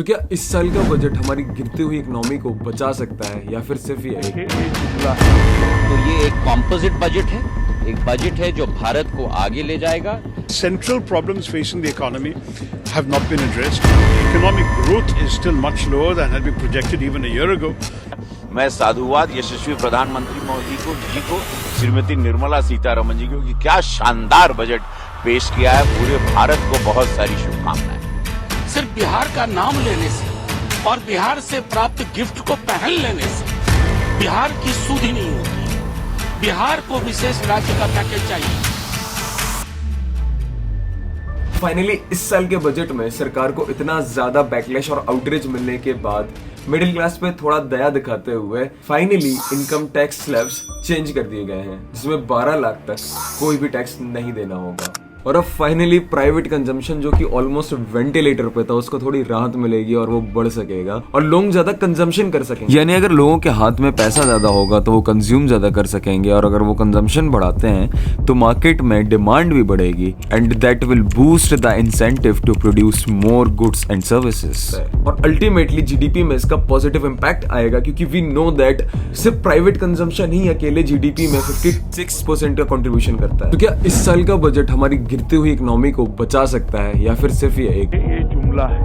तो क्या इस साल का बजट हमारी गिरती हुई इकोनॉमी को बचा सकता है या फिर सिर्फ ये जुमला है? तो ये एक कॉम्पोजिट बजट है, एक बजट है जो भारत को आगे ले जाएगा। Central problems facing the economy have not been addressed. Economic growth is still much lower than had been projected even a year ago. मैं साधुवाद यशस्वी प्रधानमंत्री मोदी जी को श्रीमती निर्मला सीतारमण जी को कि क्या शानदार बजट पेश किया है। पूरे भारत को बहुत सारी शुभकामनाएं। सिर्फ बिहार का नाम लेने से और बिहार से प्राप्त गिफ्ट को पहन लेने से बिहार की सुधि नहीं होती। बिहार को विशेष राज्य का पैकेज चाहिए। फाइनली इस साल के बजट में सरकार को इतना ज्यादा बैकलैश और आउटरीच मिलने के बाद मिडिल क्लास पे थोड़ा दया दिखाते हुए finally income tax slabs change कर दिए गए हैं, जिसमें 12 लाख तक कोई भी टैक्स नहीं देना होगा। और अब फाइनली प्राइवेट कंजम्पशन जो कि ऑलमोस्ट वेंटिलेटर पे था उसको थोड़ी राहत मिलेगी और वो बढ़ सकेगा और लोग ज्यादा कंजम्पशन कर सकेंगे। यानी अगर लोगों के हाथ में पैसा ज्यादा होगा तो वो कंज्यूम ज्यादा कर सकेंगे और अगर वो कंजम्पशन बढ़ाते हैं तो मार्केट में डिमांड भी बढ़ेगी and that will boost the incentive to produce more goods and services. और अल्टीमेटली जीडीपी में इसका पॉजिटिव इम्पैक्ट आएगा क्योंकि वी नो दैट सिर्फ प्राइवेट कंजम्पशन ही अकेले जीडीपी में 56% का कंट्रीब्यूशन करता है। तो क्या इस साल का बजट हमारी गिरती हुई इकोनॉमी को बचा सकता है या फिर सिर्फ ये जुमला है?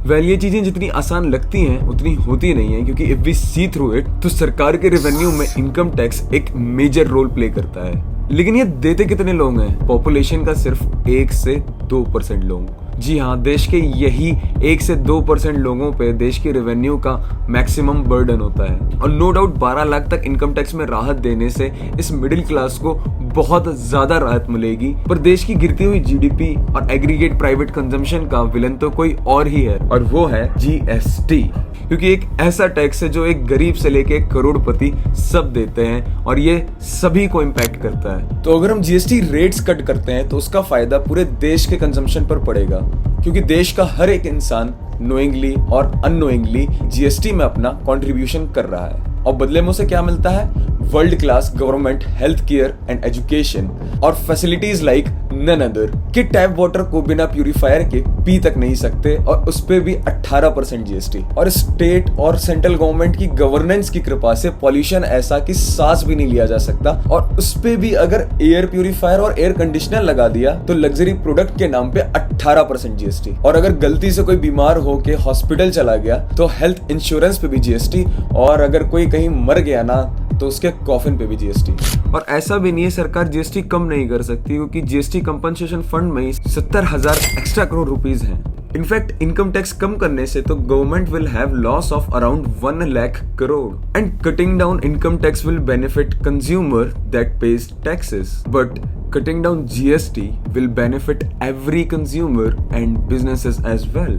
वेल ये चीजें जितनी आसान लगती हैं उतनी होती नहीं है, क्योंकि if we see through it तो सरकार के रेवेन्यू में इनकम टैक्स एक मेजर रोल प्ले करता है। लेकिन ये देते कितने लोग हैं? पॉपुलेशन का सिर्फ 1 से 2% लोग। जी हाँ, देश के यही 1 से 2% लोगों पे देश के रेवेन्यू का मैक्सिमम बर्डन होता है। और नो डाउट 12 लाख तक इनकम टैक्स में राहत देने से इस मिडिल क्लास को बहुत ज्यादा राहत मिलेगी, पर देश की गिरती हुई जीडीपी और एग्रीगेट प्राइवेट कंजम्पशन का विलन तो कोई और ही है, और वो है जीएसटी। क्योंकि एक ऐसा टैक्स है जो एक गरीब से लेके करोड़पति सब देते हैं और ये सभी को इम्पैक्ट करता है। तो अगर हम जीएसटी रेट्स कट करते हैं तो उसका फायदा पूरे देश के कंजम्पशन पर पड़ेगा, क्योंकि देश का हर एक इंसान नोइंगली और अननोइंगली जीएसटी में अपना कंट्रीब्यूशन कर रहा है। और बदले में उसे क्या मिलता है? World class government health care and education और फैसिलिटीज लाइक नन अदर कि टैप वाटर को बिना प्यूरिफायर के पी तक नहीं सकते, और उस पे भी 18% जीएसटी। और स्टेट और सेंट्रल गवर्नमेंट की गवर्नेंस की कृपा से पॉल्यूशन ऐसा कि सांस भी नहीं लिया जा सकता, और उस पे भी अगर एयर प्यूरिफायर और एयर कंडीशनर लगा दिया तो लग्जरी प्रोडक्ट के नाम पे 18% जीएसटी। और अगर गलती से कोई बीमार होके हॉस्पिटल चला गया तो हेल्थ इंश्योरेंस पे भी जीएसटी, और अगर कोई कहीं मर गया ना तो उसके कॉफिन पे भी जीएसटी। और ऐसा भी नहीं है सरकार जीएसटी कम नहीं कर सकती, क्योंकि जीएसटी कंपनसेशन फंड में 70,000 एक्स्ट्रा करोड़ रुपीस हैं। इनफैक्ट इनकम टैक्स कम करने से तो government will have loss of around 1 lakh crore, and cutting down income tax will benefit consumer that page taxes, but cutting down GST will benefit every consumer and businesses as well,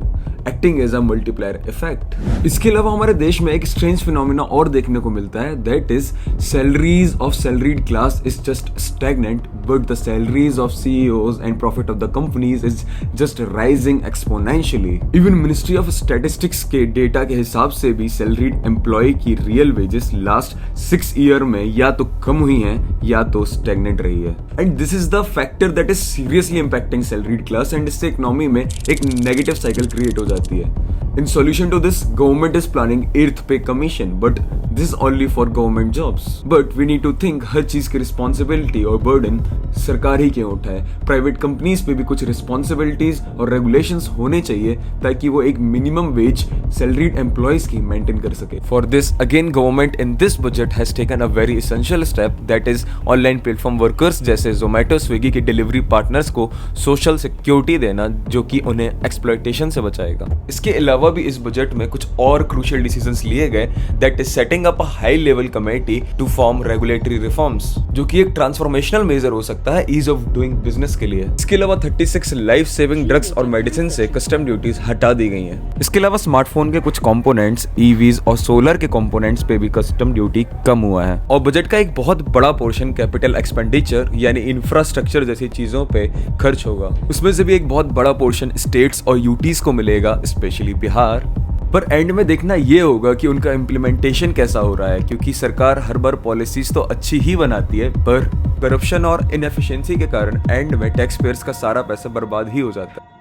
acting as a multiplier effect. इसके अलावा हमारे देश में एक strange phenomena और देखने को मिलता है, that is salaries of salaried class is just stagnant, but the salaries of CEOs and profit of the companies is just rising exponentially. Even Ministry of Statistics के डेटा के हिसाब से भी salaried employee की real wages last 6 year में या तो कम हुई हैं या तो stagnant रही है। And this is the factor that is seriously impacting salaried class, and इससे इकोनॉमी में एक नेगेटिव साइकिल क्रिएट हो जाती है। In solution to this, government is planning 8th pay commission, but this is only for government jobs. But we need to think हर चीज की responsibility और burden सरकार ही क्यों उठाए। प्राइवेट कंपनीज पे भी कुछ रिस्पॉन्सिबिलिटीज और रेगुलेशंस होने चाहिए ताकि वो एक मिनिमम वेज सैलरीड एम्प्लॉयज की मेंटेन कर सके। For this again government in this budget has taken a very essential step, that is online platform workers जैसे जोमेटो स्विगी के डिलीवरी पार्टनर्स को सोशल सिक्योरिटी देना, जो कि उन्हें एक्सप्लॉयटेशन से बचाएगा। इसके अलावा भी इस बजट में कुछ और क्रूशियल डिसीजंस लिए गए, that is setting up a high level committee to form regulatory reforms, जो कि एक ट्रांसफॉर्मेशनल मेजर हो सकता है ईज ऑफ डूइंग बिजनेस के लिए। इसके अलावा 36 लाइफ सेविंग ड्रग्स और मेडिसिन से कस्टम ड्यूटीज हटा दी गई हैं। इसके अलावा स्मार्टफोन के कुछ कंपोनेंट्स, ईवीज और सोलर के कंपोनेंट्स पे भी कस्टम ड्यूटी कम हुआ है। और बजट का एक बहुत बड़ा पोर्शन कैपिटल एक्सपेंडिचर यानी इंफ्रास्ट्रक्चर जैसी चीजों पे खर्च होगा। उसमें से भी एक बहुत बड़ा पोर्शन स्टेट्स और यूटीज को मिलेगा, स्पेशली बिहार। पर एंड में देखना ये होगा कि उनका इम्प्लीमेंटेशन कैसा हो रहा है, क्योंकि सरकार हर बार पॉलिसीज तो अच्छी ही बनाती है, पर करप्शन और इनएफिशिएंसी के कारण एंड में टैक्स पेयर्स का सारा पैसा बर्बाद ही हो जाता है।